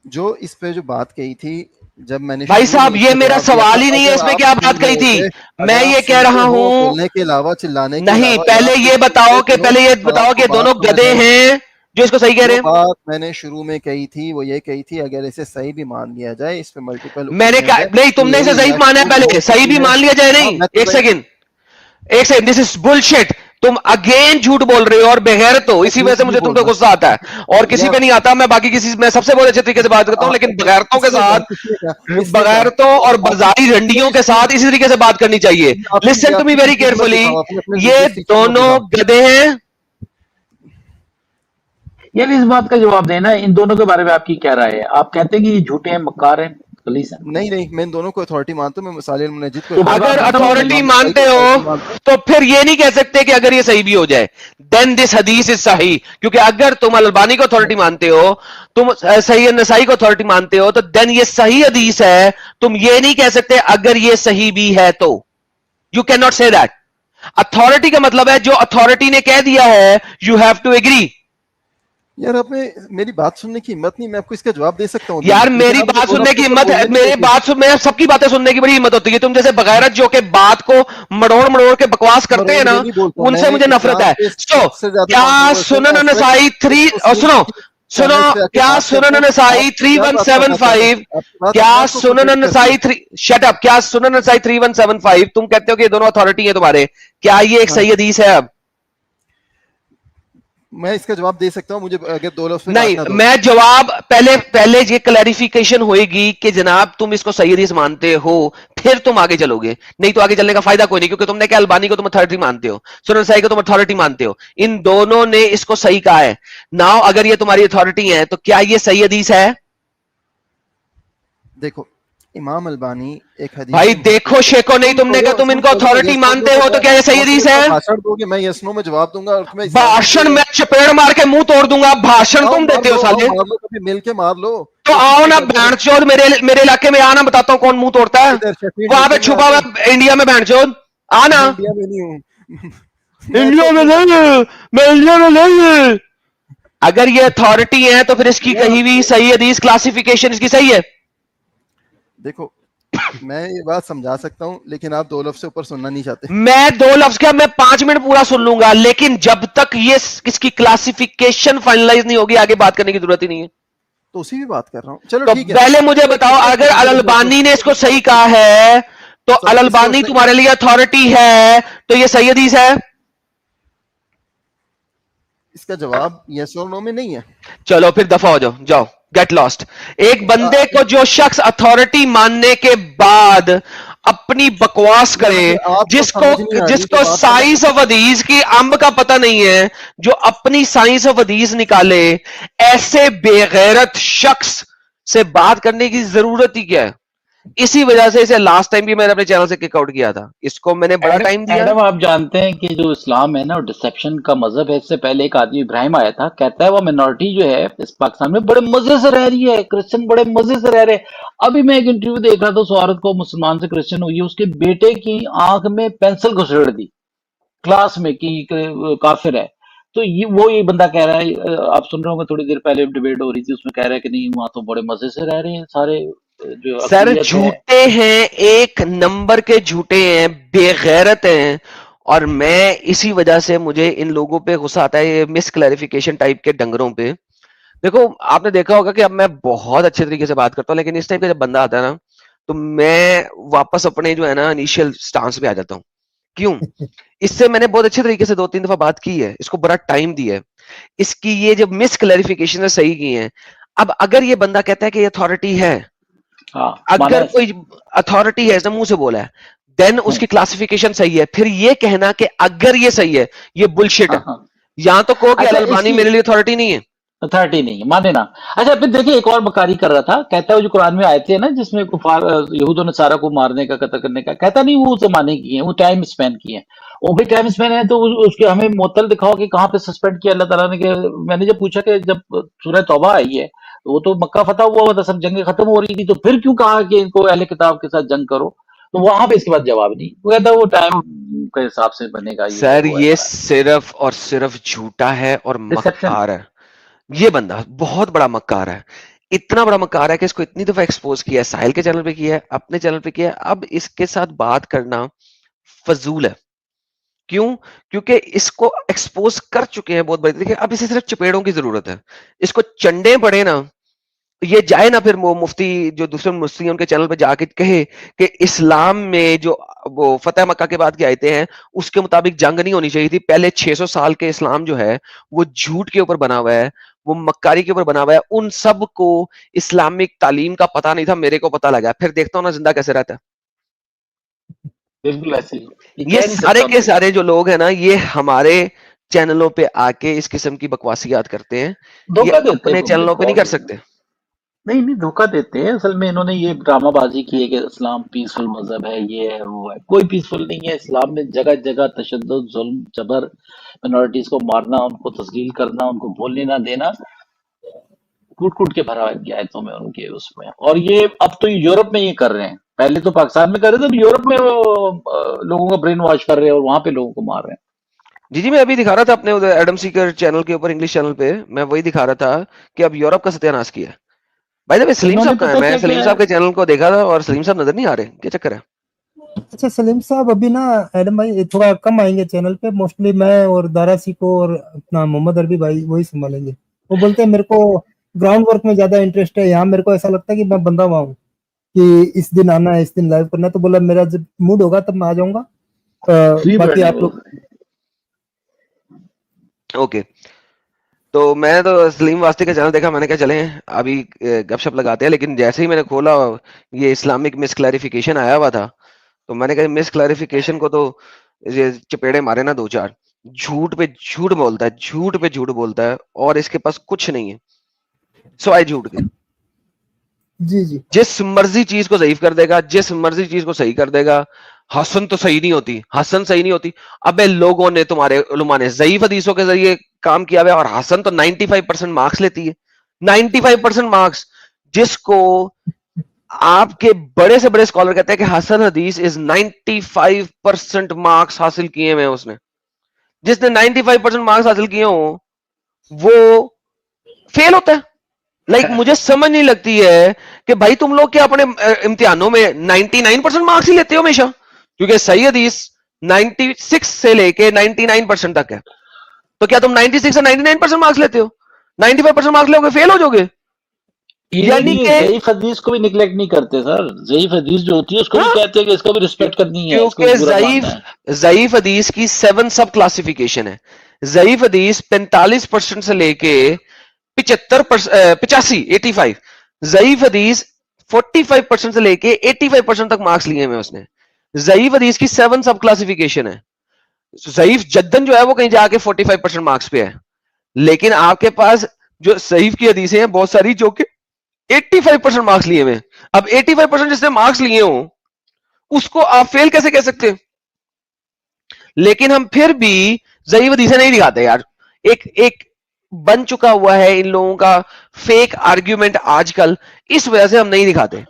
जो इस पे जो बात कही थी, जब मैंने, भाई साहब ये मेरा सवाल ही नहीं है इसमें क्या बात कही थी, मैं ये कह रहा हूं, बोलने के अलावा चिल्लाने के नहीं, पहले ये बताओ कि दोनों गधे हैं जो इसको सही कह रहे हैं। बात मैंने शुरू में कही थी, वो ये कही थी, अगर इसे सही भी मान लिया जाए, इस पे मल्टीपल, मैंने कहा नहीं, तुमने इसे ज़ईफ माना है, पहले सही भी मान लिया जाए, नहीं, एक सेकंड, दिस इज बुलशिट। तुम अगेन झूठ बोल रहे हो और बेगैरत हो, इसी वजह से मुझे तुम पे गुस्सा आता है, और किसी पे नहीं आता। मैं बाकी मैं सबसे बहुत अच्छे तरीके से बात करता हूं, लेकिन बगैरतों के साथ, बगैरतों और बाजारी रंडियों के साथ इसी तरीके से बात करनी चाहिए। Listen to me very carefully, ये दोनों गधे हैं। यार इस बात का जवाब देना, इन दोनों के बारे में आपकी क्या राय है? आप कहते हैं कि ये झूठे हैं, मक्कार हैं, खलीस हैं? नहीं, मैं इन दोनों को अथॉरिटी मानता हूं। मैं मुसालिल मुनज्जिद को, अगर अथॉरिटी मानते हो तो फिर ये नहीं कह सकते कि अगर ये सही भी हो जाए, देन दिस हदीस इज सही, क्योंकि अगर तुम अल-अल्बानी को अथॉरिटी मानते हो, तुम सही नसाई को अथॉरिटी मानते हो, तो देन ये सही हदीस है। तुम ये नहीं कह सकते अगर ये सही भी है तो, you can not say that. Authority का मतलब है जो अथॉरिटी ने कह दिया है, यू हैव टू एग्री। यार आपने मेरी बात सुनने की हिम्मत नहीं, मैं आपको इसका जवाब दे सकता हूँ। यार मेरी बात सुनने की हिम्मत है, मेरी बात सुन, मैं सबकी बातें सुनने की बड़ी हिम्मत होती है। तुम जैसे बगैरत जो के बात को मड़ोड़ के बकवास करते हैं ना, उनसे मुझे नफरत है। क्या सुनन नसाई 3, सुनो, क्या सुनन नसाई 3175, क्या सुनन नसाई 3, शट अप, क्या सुनन नसाई 3175 तुम कहते हो कि ये दोनों अथॉरिटी है तुम्हारे, क्या ये एक सही हदीस है? अब मैं इसका जवाब दे सकता हूं, मुझे अगर 2 लफ्ज़ नहीं, मैं जवाब पहले ये क्लैरिफिकेशन होएगी कि जनाब तुम इसको सही हदीस मानते हो, फिर तुम आगे चलोगे, नहीं तो आगे चलने का फायदा कोई नहीं, क्योंकि तुमने क्या अल्बानी को तुम अथॉरिटी मानते हो, सुनन नसाई को तुम अथॉरिटी मानते हो, इन दोनों ने इसको सही कहा है। नाउ अगर ये तुम्हारी अथॉरिटी है तो क्या ये सही हदीस है? देखो, इमाम अलबानी एक हदीस भाई में देखो शेको नहीं, तुमने कहा तुम इनको अथॉरिटी मानते हो तो क्या ये सही हदीस है? भाषण दोगे, मैं यस नो में जवाब दूंगा और तुम्हें भाषण में चपेड़ मार के मुंह तोड़ दूंगा, भाषण तुम देते हो साले। मार लो, कभी मिल के मार लो। तो आओ ना बैंडचोद, मेरे इलाके में आना, बताता हूँ कौन मुंह तोड़ता है वहां पे छुपा हुआ इंडिया में। बैंडचोद आना। इंडिया में नहीं हूँ, इंडिया में नहीं, मैं इंडिया में नहीं। अगर ये अथॉरिटी है तो फिर इसकी कहीं भी सही हदीस क्लासिफिकेशन इसकी सही है। देखो मैं ये बात समझा सकता हूँ, लेकिन आप 2 लफ्ज से ऊपर सुनना नहीं चाहते। मैं 2 लफ्ज क्या, मैं 5 मिनट पूरा सुन लूंगा, लेकिन जब तक ये इसकी क्लासिफिकेशन फाइनलाइज नहीं होगी आगे बात करने की जरूरत ही नहीं है। तो उसी भी बात कर रहा हूँ। चलो तो ठीक है, पहले मुझे बताओ, अगर अल-अलबानी ने इसको सही कहा है तो अल-अलबानी तुम्हारे लिए अथॉरिटी है तो ये सही हदीस है? इसका जवाब यस और नो में नहीं है। चलो फिर दफा हो जाओ, जाओ गेट लॉस्ट। एक बंदे को जो शख्स अथॉरिटी मानने के बाद अपनी बकवास करे, जिसको साइंस ऑफ हदीस की अंब का पता नहीं है, जो अपनी साइंस ऑफ हदीस निकाले, ऐसे बेगैरत शख्स से बात करने की जरूरत ही क्या है? इसी वजह से इसे लास्ट टाइम भी मैंने अपने चैनल से किक आउट किया था। इसको मैंने बड़ा टाइम दिया। एडम, आप जानते हैं कि जो इस्लाम है ना, डिसेप्शन का मजहब है। इससे पहले एक आदमी इब्राहिम आया था, कहता है वो मिनॉरिटी जो है इस पाकिस्तान में बड़े मजे से रह रही है, क्रिश्चियन बड़े मजे से रह रहे हैं। अभी मैं एक इंटरव्यू देख रहा था, उस औरत को मुसलमान से क्रिश्चियन हुई है, उसके बेटे की आंख में पेंसिल घुसेड़ दी क्लास में कि काफिर है। तो ये बंदा कह रहा है, आप सुन रहे होंगे, थोड़ी देर पहले डिबेट हो रही थी, उसमें कह रहा है कि नहीं, वहां तो बड़े मजे से रह रहे हैं सारे जो सर अक़लियत है। झूठे हैं, एक नंबर के झूठे हैं, बेगैरत हैं। और मैं इसी वजह से मुझे इन लोगों पे गुस्सा आता है, ये मिस क्लैरिफिकेशन टाइप के डंगरों पे। देखो आपने देखा होगा कि अब मैं बहुत अच्छे तरीके से बात करता हूँ, लेकिन इस टाइप का जब बंदा आता है ना, तो मैं वापस अपने जो है ना इनिशियल स्टांस पे आ जाता हूँ। क्यों? इससे मैंने बहुत अच्छे तरीके से 2-3 दफा बात की है, इसको बड़ा टाइम दिया है, इसकी ये जब मिस क्लैरिफिकेशन सही की है। अब अगर ये बंदा कहता है कि ये अथॉरिटी है, अगर कोई अथॉरिटी है, मुंह से बोला है, देन उसकी क्लासिफिकेशन सही है। फिर ये कहना कि अगर ये सही है, ये बुलशिट है। यहां तो कहो कि अल-अलबानी मेरे लिए अथॉरिटी नहीं है, अथॉरिटी नहीं है, माने ना। अच्छा, फिर देखिए एक और बकारी कर रहा था, कहता है वो जो कुरान में आयतें हैं ना, जिसमें कुफार यहूद और नसारा को मारने का, कत्ल करने का, कहता नहीं वो जमाने की है, वो टाइम स्पेन की है। वो भी टाइम स्पेन है तो उसके हमें मुअत्तल दिखाओ कि कहाँ पे सस्पेंड किया अल्लाह ताला ने। कि मैंने जब पूछा कि जब सूरह तौबा आई है वो तो मक्का फतह हुआ था, सब जंगें खत्म हो रही थी, तो फिर क्यों कहा कि इनको अहले किताब के साथ जंग करो? तो वहां पे इसके बाद जवाब नहीं, वो कहता वो टाइम के हिसाब से बनेगा। सर ये सिर्फ और सिर्फ झूठा है और मक्कार है। ये बंदा बहुत बड़ा मक्कार है, इतना बड़ा मक्कार है कि इसको इतनी दफा एक्सपोज किया है, साहिल के चैनल पे किया है, अपने चैनल पे किया है। अब इसके साथ बात करना फजूल है। क्यों? क्योंकि इसको एक्सपोज कर चुके हैं बहुत बड़ी। देखिए अब इसे सिर्फ चपेड़ों की जरूरत है, इसको चंडे पड़े ना, ये जाए ना फिर वो मुफ्ती जो दूसरे मुफ्ती हैं उनके चैनल पे जाके कहे कि इस्लाम में जो वो फतेह मक्का के बाद की आयतें हैं उसके मुताबिक जंग नहीं होनी चाहिए थी। पहले 600 साल के इस्लाम जो है वो झूठ के ऊपर बना हुआ है, वो मक्कारी के ऊपर बना हुआ है। उन सब को इस्लामिक तालीम का पता नहीं था, मेरे को पता लगा। फिर देखता हूँ ना जिंदा कैसे रहता है। बिल्कुल ऐसे ये सारे के सारे जो लोग हैं ना, ये हमारे चैनलों पे आके इस किस्म की बकवासियात करते हैं, ये अपने चैनलों पे नहीं कर सकते। नहीं धोखा देते हैं। असल में इन्होंने ये ड्रामाबाजी की है कि इस्लाम पीसफुल मजहब है, ये है वो है। कोई पीसफुल नहीं है। इस्लाम में जगह जगह तशद्दुद, जुल्म, जबर, मिनॉरिटीज को मारना, उनको तस्लील करना, उनको बोलने ना देना, कूट कूट के भरा गया है तुम्हें उनके उसमें। और ये अब तो यूरोप में ये कर रहे हैं, पहले तो पाकिस्तान में कर रहे थे, अब यूरोप में लोगों का ब्रेन वॉश कर रहे हैं और वहां पे लोगों को मार रहे हैं। जी मैं अभी दिखा रहा था अपने उधर एडम सीकर चैनल के ऊपर, इंग्लिश चैनल पे, मैं वही दिखा रहा था कि अब यूरोप का सत्यानाश किया। भाई साहब सलीम साहब कहाँ है? मैं सलीम साहब के चैनल को देखा था और सलीम साहब नजर नहीं आ रहे, क्या चक्कर है? अच्छा सलीम साहब अभी ना एडम भाई थोड़ा कम आएंगे चैनल पे, मोस्टली मैं और दारा सिको और अपना मोहम्मद अरबी भाई वही संभालेंगे। वो बोलते हैं मेरे को ग्राउंड वर्क में ज्यादा इंटरेस्ट है, यहाँ मेरे को ऐसा लगता है कि मैं बंदा हुआ हूँ कि इस दिन आना है, इस दिन लाइव करना है। तो बोला मेरा जब मूड होगा तब मैं आ जाऊंगा, बाकी आप लोग। ओके, तो मैं तो सलीम वास्ते का चैनल देखा, मैंने कहा चले अभी गपशप लगाते हैं। लेकिन जैसे ही मैंने खोला ये इस्लामिक मिस क्लैरिफिकेशन आया हुआ था, तो मैंने कहा मिस क्लैरिफिकेशन को तो ये चपेड़े मारे ना 2-4। झूठ पे झूठ बोलता है, झूठ पे झूठ बोलता है, और इसके पास कुछ नहीं है सिवाय झूठ के। जी जी जिस मर्जी चीज को ज़ईफ कर देगा, जिस मर्जी चीज को सही कर देगा। हसन तो सही नहीं होती, हसन सही नहीं होती। अबे लोगों ने, तुम्हारे उलमा ने ज़ईफ हदीसों के जरिए काम किया हुआ है, और हसन तो 95% मार्क्स लेती है, 95% मार्क्स, जिसको आपके बड़े से बड़े स्कॉलर कहते हैं कि हसन हदीस इज 95% मार्क्स हासिल किए हुए उसने। जिसने 95% मार्क्स हासिल किए हो वो फेल होता है। लाइक मुझे समझ नहीं लगती है कि भाई तुम लोग क्या अपने इम्तिहानों में 99% मार्क्स ही लेते हो हमेशा, क्योंकि सही हदीस 96 से लेके 99% तक है। तो क्या तुम 96 से 99% मार्क्स लेते हो? 95% मार्क्स लोगे फेल हो जाओगे। यानी कि ज़ईफ हदीस को भी निगलेक्ट नहीं करते सर, ज़ईफ हदीस जो होती है उसको भी कहते हैं कि इसको भी रिस्पेक्ट करनी है, इसको क्योंकि बुरा मानना है। ज़ईफ हदीस की 7 सब क्लासिफिकेशन है। ज़ईफ हदीस 45% से लेके 85 ज़ईफ हदीस 45% से लेके 85% तक मार्क्स लिए हुए उसने। ज़ईफ हदीस की 7 सब क्लासिफिकेशन है। ज़ईफ जद्दन जो है वो कहीं जाके 45% मार्क्स पे है, लेकिन आपके पास जो ज़ईफ की हदीसें हैं बहुत सारी जो कि 85% मार्क्स लिए हुए। अब 85% जिसने मार्क्स लिए हो उसको आप फेल कैसे कह सकते हैं? लेकिन हम फिर भी ज़ईफ हदीसें नहीं दिखाते यार। एक बन चुका हुआ है इन लोगों का फेक आर्ग्यूमेंट आजकल, इस वजह से हम नहीं दिखाते।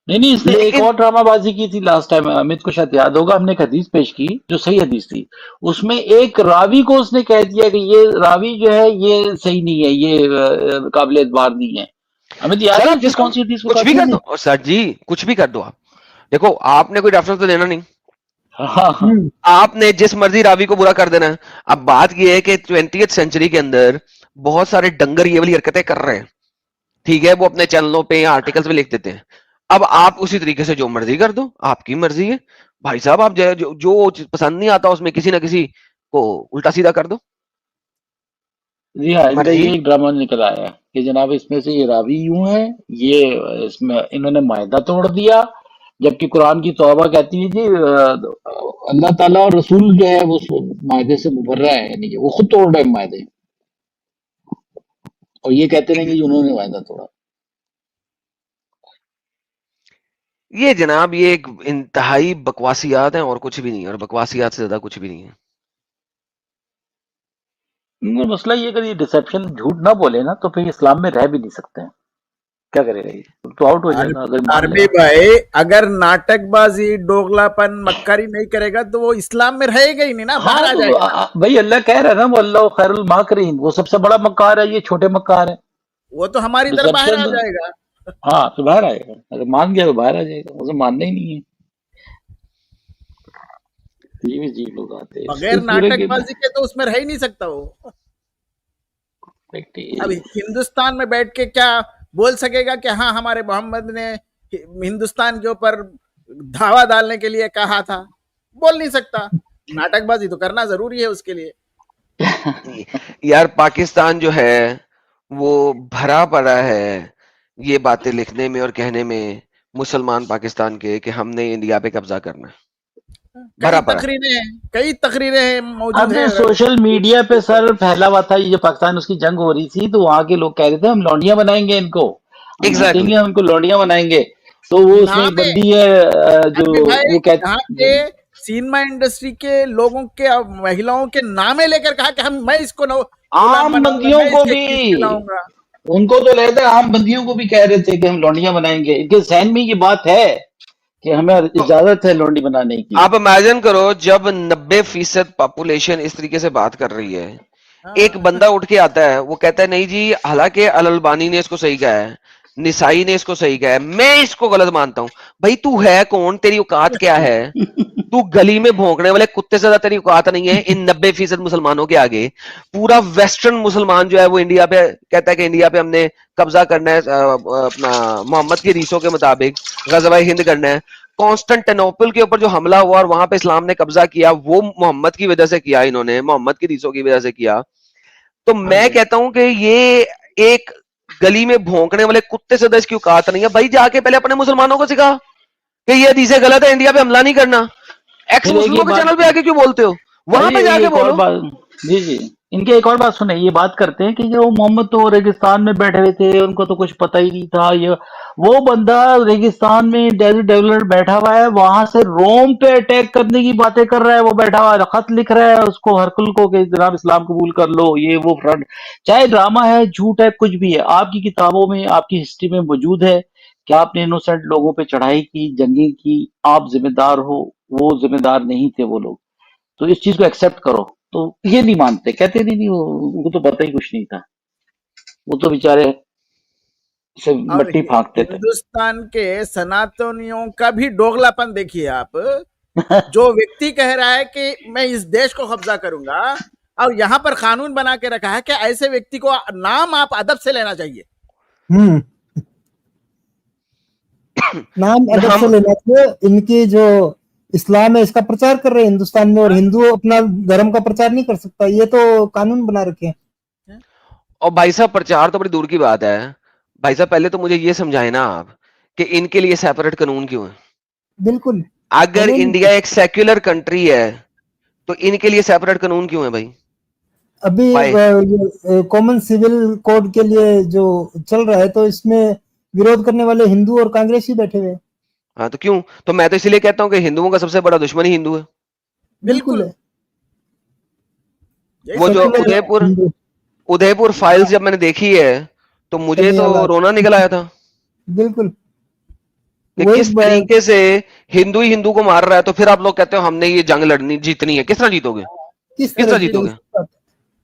नहीं इसने एक लेकिन और ड्रामाबाजी की थी लास्ट टाइम, अमित को शायद याद होगा, हमने एक हदीस पेश की जो सही हदीस थी, उसमें एक रावी को उसने कह दिया कि ये रावी जो है ये सही नहीं है, ये काबिल एतबार नहीं है। अमित याद सर है आप उसने जिसको कौन सी हदीस को कुछ कहा भी था? कर दो, और सर जी कुछ भी कर दो आप। देखो आपने कोई रेफरेंस तो देना नहीं, हाँ आपने जिस मर्जी रावी को बुरा कर देना है। अब बात यह है कि 20th सेंचुरी के अंदर बहुत सारे डंगर ये वाली हरकतें कर रहे हैं, ठीक है, वो अपने चैनलों पे या आर्टिकल्स में लिख देते हैं। अब आप उसी तरीके से जो मर्जी कर दो, आपकी मर्जी है भाई साहब। आप जो पसंद नहीं आता उसमें किसी ना किसी को उल्टा सीधा कर दो, जी हाँ, इनका मर्जी। ये एक ड्रामा निकल आया है कि जनाब इसमें से ये रावी यूं है, ये इसमें इन्होंने मायदा तोड़ दिया, जबकि कुरान की तौबा कहती है कि अल्लाह ताला और रसूल जो है वो मायदे से मुबर्रा है, यानी कि वो खुद तोड़ रहे हैं मायदे, और ये कहते रहेंगे कि उन्होंने मायदा तोड़ा। ये जनाब ये एक इंतहाई बकवासियात है और कुछ भी नहीं है, और बकवासियात से ज्यादा कुछ भी नहीं है। मसला ये अगर ये डिसेप्शन झूठ ना बोले ना तो फिर इस्लाम में रह भी नहीं सकते हैं। क्या करेगा ये, तो आउट हो जाएगा अगर मान आरबी लेगा। भाई अगर नाटकबाजी दोगलापन मक्कारी नहीं करेगा तो वो इस्लाम में रहेगा ही नहीं ना, बाहर हाँ आ तो जाएगा। भाई अल्लाह कह रहा है ना, वो अल्लाह खैरुल माकरीन, वो सबसे बड़ा मक्कार है, ये छोटे मक्कार है। वो तो हमारी तरफ बाहर आ डिसेप्शन जाएगा। हाँ तो बाहर आएगा, अगर मान गया तो बाहर आ जाएगा, उसे मानना ही नहीं है। ये भी जी लोग आते हैं बगैर इस पूरे के नाटकबाजी के तो उसमें रह ही नहीं सकता वो। अब हिंदुस्तान में बैठ के क्या बोल सकेगा कि हाँ हमारे मोहम्मद ने हिंदुस्तान के ऊपर धावा डालने के लिए कहा था? बोल नहीं सकता। नाटकबाजी तो करना जरूरी है उसके लिए। यार पाकिस्तान जो है वो भरा पड़ा है ये बातें लिखने में और कहने में, मुसलमान पाकिस्तान के, कि हमने इंडिया पे कब्जा करना है। भरा पड़ा है। कई तकरीरें मौजूद अब है। सोशल मीडिया पे सर फैला हुआ था, ये जो पाकिस्तान उसकी जंग हो रही थी तो वहां के लोग कह रहे थे हम लौंडियां बनाएंगे इनको, हम Exactly. जीतेंगे, हम इनको लौंडियां बनाएंगे। तो वो उसमें एक बंदी है जो वो यहाँ के सिनेमा इंडस्ट्री के लोगों के महिलाओं के नामे लेकर कहा कि हम मैं इसको आम बंदियों को भी, उनको तो लगता है आम बंदियों को भी कह रहे थे कि हम लौंडियां बनाएंगे। इनके जहन में ये बात है कि हमें इजाजत है लौंडी बनाने की। आप इमेजिन करो जब 90% पॉपुलेशन इस तरीके से बात कर रही है, एक बंदा उठ के आता है, वो कहता है नहीं जी, हालांकि अल-अल्बानी ने इसको सही कहा है, निसाई ने इसको सही कहा है, मैं इसको गलत मानता हूं। भाई तू है कौन, तेरी औकात क्या है? तू गली में भौंकने वाले कुत्ते से ज्यादा तेरी औकात नहीं है इन 90% मुसलमानों के आगे। पूरा वेस्टर्न मुसलमान जो है वो इंडिया पे कहता है कि इंडिया पे हमने कब्जा करना है, अपना मोहम्मद की रीसों के मुताबिक गज़वा हिंद करना है। कॉन्स्टेंटिनोपल के ऊपर जो हमला हुआ और वहां पे इस्लाम ने कब्जा किया, वो मोहम्मद की वजह से किया, इन्होंने मोहम्मद की रीसों की वजह से किया। तो मैं कहता हूं कि ये एक गली में भौंकने वाले कुत्ते से इसकी औकात नहीं है। भाई जाके पहले अपने मुसलमानों को सिखा कि ये हदीसें गलत है, इंडिया पे हमला नहीं करना। एक्स मुस्लिमों के चैनल पे आके क्यों बोलते हो? वहां पे जाके बोलो। जी जी इनके एक और बात सुने, ये बात करते हैं कि जो मोहम्मद तो रेगिस्तान में बैठे हुए थे, उनको तो कुछ पता ही नहीं था। ये वो बंदा रेगिस्तान में डेजर्ट डेवलपर बैठा हुआ है, वहां से रोम पे अटैक करने की बातें कर रहा है, वो बैठा हुआ है, खत लिख रहा है उसको हरकुल को कि जनाब इस्लाम कबूल कर लो, ये वो फ्रंट। चाहे ड्रामा है, झूठ है, कुछ भी है, आपकी किताबों में, आपकी हिस्ट्री में मौजूद है कि आपने इनोसेंट लोगों पे चढ़ाई की, जंगें की, आप जिम्मेदार हो, वो जिम्मेदार नहीं थे वो लोग। तो इस चीज को एक्सेप्ट करो। तो ये नहीं मानते, कहते नहीं उनको तो पता ही कुछ नहीं था, वो तो बेचारे से और मट्टी फांकते थे। हिंदुस्तान के सनातनियों का भी दोगलापन देखिए आप। जो व्यक्ति कह रहा है कि मैं इस देश को कब्जा करूंगा, और यहाँ पर कानून बना के रखा है कि ऐसे व्यक्ति को नाम आप अदब से लेना चाहिए। नाम अदब से लेना चाहिए। इनकी जो इस्लाम है इसका प्रचार कर रहे हैं हिंदुस्तान में, और हिंदू अपना धर्म का प्रचार नहीं कर सकता, ये तो कानून बना रखे हैं। और भाई साहब प्रचार तो बड़ी दूर की बात है। भाई साहब पहले तो मुझे ये समझाए ना आप कि इनके लिए सेपरेट कानून क्यों है। बिल्कुल, अगर इंडिया एक सेक्युलर कंट्री है तो इनके लिए सेपरेट कानून क्यों है भाई? अभी कॉमन सिविल कोड के लिए जो चल रहा है, तो इसमें विरोध करने वाले हिंदू और कांग्रेस ही बैठे हुए। हाँ तो क्यों? तो मैं तो इसलिए कहता हूँ कि हिंदुओं का सबसे बड़ा दुश्मन ही हिंदू है। बिल्कुल है। वो जो उदयपुर फाइल्स जब मैंने देखी है तो मुझे तो रोना निकल आया था। बिल्कुल, किस तरीके से हिंदू ही हिंदू को मार रहा है, तो फिर आप लोग कहते हो हमने ये जंग लड़नी जीतनी है। किस तरह जीतोगे? किस तरह जीतोगे?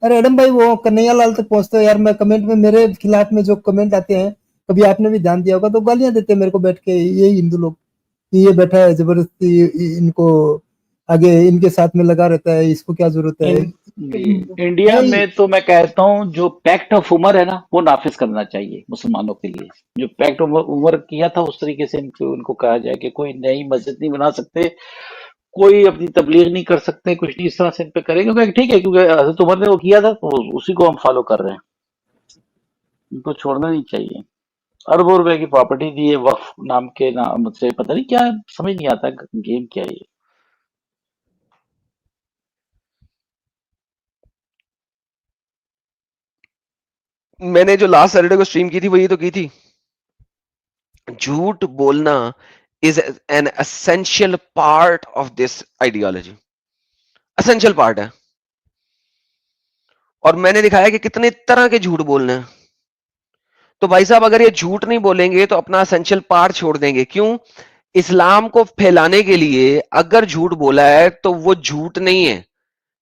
अरे एडम भाई, वो कन्हैया लाल तक पहुंचते हो यार। मैं कमेंट में मेरे खिलाफ में जो कमेंट आते हैं, कभी आपने भी ध्यान दिया होगा, तो गालियां देते हैं मेरे को बैठ के, ये हिंदू लोग, ये बैठा है जबरदस्ती इनको आगे इनके साथ में लगा रहता है, इसको क्या जरूरत है। इंडिया में तो मैं कहता हूँ जो पैक्ट ऑफ उमर है ना, वो नाफिज करना चाहिए मुसलमानों के लिए। जो पैक्ट ऑफ उमर किया था उस तरीके से उनको कहा जाए कि कोई नई मस्जिद नहीं बना सकते, कोई अपनी तबलीग नहीं कर सकते, कुछ नहीं, इस तरह से इन पे करेंगे। क्योंकि ठीक है, क्योंकि हजरत उमर ने वो किया था तो उसी को हम फॉलो कर रहे हैं, इनको छोड़ना नहीं चाहिए। अरबों रुपए की प्रॉपर्टी दी है वक्फ नाम के नाम से, पता नहीं क्या, समझ नहीं आता गेम क्या है ये। मैंने जो लास्ट सैटरडे को स्ट्रीम की थी वो ये तो की थी, झूठ बोलना is an essential part of this ideology, essential part है। और मैंने दिखाया कि कितने तरह के झूठ बोलने हैं। तो भाई साहब अगर ये झूठ नहीं बोलेंगे तो अपना एसेंशियल पार्ट छोड़ देंगे। क्यों? इस्लाम को फैलाने के लिए अगर झूठ बोला है तो वो झूठ नहीं है,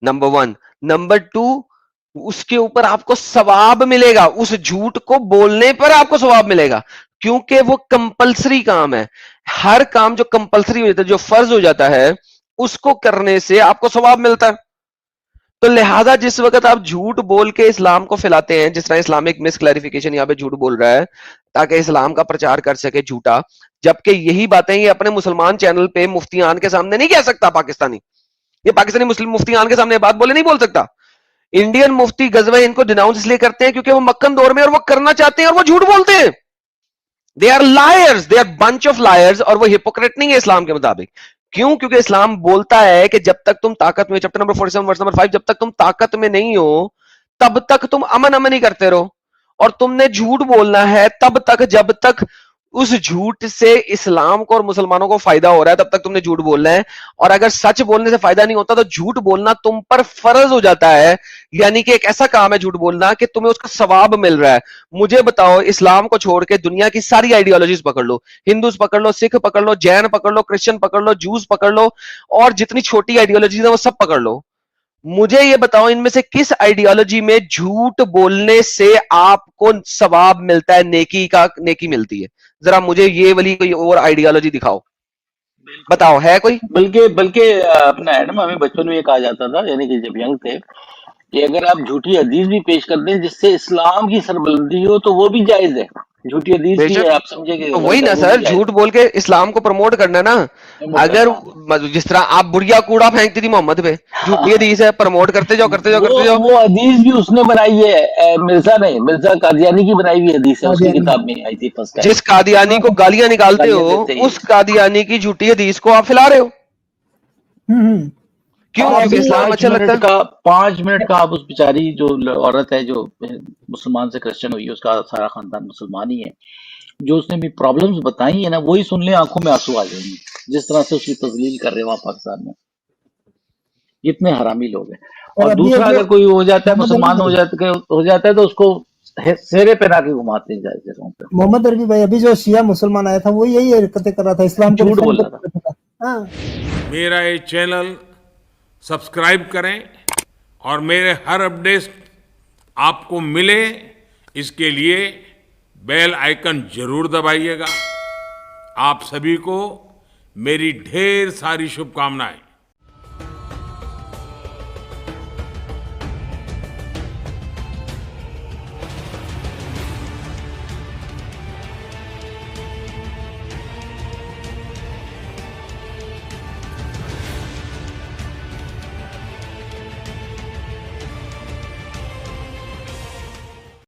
नंबर 1। नंबर 2, उसके ऊपर आपको सवाब मिलेगा, उस झूठ को बोलने पर आपको सवाब मिलेगा, क्योंकि वो कंपलसरी काम है। हर काम जो कंपलसरी हो जाता है, जो फर्ज हो जाता है, उसको करने से आपको सवाब मिलता है। तो लिहाजा जिस वक्त आप झूठ बोल के इस्लाम को फैलाते हैं, जिस तरह इस्लामिक मिस क्लैरिफिकेशन यहाँ पे झूठ बोल रहा है ताकि इस्लाम का प्रचार कर सके झूठा, जबकि यही बातें ये अपने मुसलमान चैनल पे मुफ्तियान के सामने नहीं कह सकता। पाकिस्तानी, ये पाकिस्तानी मुस्लिम मुफ्तियान के सामने बात बोले नहीं बोल सकता। इंडियन मुफ्ती गजवे इनको डिनाउंस इसलिए करते हैं क्योंकि वो मक्कन दौर में और वो करना चाहते हैं और वो झूठ बोलते हैं। They are liars, they are bunch of liars, और वो हिपोक्रेट नहीं है इस्लाम के मुताबिक। क्यों? क्योंकि इस्लाम बोलता है कि जब तक तुम ताकत में, चैप्टर नंबर 47 वर्स नंबर 5, जब तक तुम ताकत में नहीं हो तब तक तुम अमन ही करते रहो, और तुमने झूठ बोलना है तब तक जब तक उस झूठ से इस्लाम को और मुसलमानों को फायदा हो रहा है, तब तक तुमने झूठ बोलना है। और अगर सच बोलने से फायदा नहीं होता तो झूठ बोलना तुम पर फर्ज हो जाता है, यानी कि एक ऐसा काम है झूठ बोलना कि तुम्हें उसका सवाब मिल रहा है। मुझे बताओ, इस्लाम को छोड़ के दुनिया की सारी आइडियोलॉजीज पकड़ लो, हिंदूज पकड़ लो, सिख पकड़ लो, जैन पकड़ लो, क्रिश्चियन पकड़ लो, जूस पकड़ लो, और जितनी छोटी आइडियोलॉजीज है वो सब पकड़ लो। मुझे ये बताओ, इनमें से किस आइडियोलॉजी में झूठ बोलने से आपको सवाब मिलता है, नेकी मिलती है? जरा मुझे ये वाली कोई और आइडियोलॉजी दिखाओ, बताओ, है कोई? बल्कि अपना एडम, हमें बचपन में ये कहा जाता था, यानी कि जब यंग थे, कि अगर आप झूठी हदीस भी पेश कर दें जिससे इस्लाम की सरबलंदी हो तो वो भी जायज है। झूठी हदीस भी है, आप समझेंगे। तो वही ना सर, झूठ बोल के इस्लाम को प्रमोट करना ना। अगर जिस तरह आप बुढ़िया कूड़ा फेंकती थी मोहम्मद पे, झूठी हदीस है, प्रमोट करते जाओ करते जाओ करते जाओ। वो हदीस भी उसने बनाई है, मिर्जा कादियानी की बनाई हुई हदीस है, उसकी किताब में आई थी फर्स्ट टाइम। जिस कादियानी को गालियां निकालते हो, उस कादियानी की झूठी हदीस को आप फैला रहे हो। क्यों? क्योंकि इस्लाम अच्छा लगता है? 5 मिनट का आप उस बेचारी जो औरत है जो मुसलमान से क्रिश्चियन हुई है, उसका सारा खानदान मुसलमान ही है, जो उसने भी प्रॉब्लम्स बताई है ना, वही सुन ले आंखों में आंसू आ जाएंगे, जिस तरह से उसकी तजलील कर रहे हैं वहाँ पाकिस्तान में। इतने हरामी लोग हैं। और अभी दूसरा, अभी अगर कोई हो जाता है, मोहम्मद मुसलमान हो जाता है तो उसको सेरे पे लाके घुमाते हैं जगहों पे। मोहम्मद अरबी भाई अभी जो शिया मुसलमान आया था वो यही हरकतें कर रहा था, इस्लाम को झूठ डिफेंड बोल रहा कर रहा था। हाँ मेरा ये चैनल सब्सक्राइब करें और मेरे हर अपडेट आपको मिले, इसके लिए बेल आइकन जरूर दबाइएगा। आप सभी को मेरी ढेर सारी शुभकामनाएं।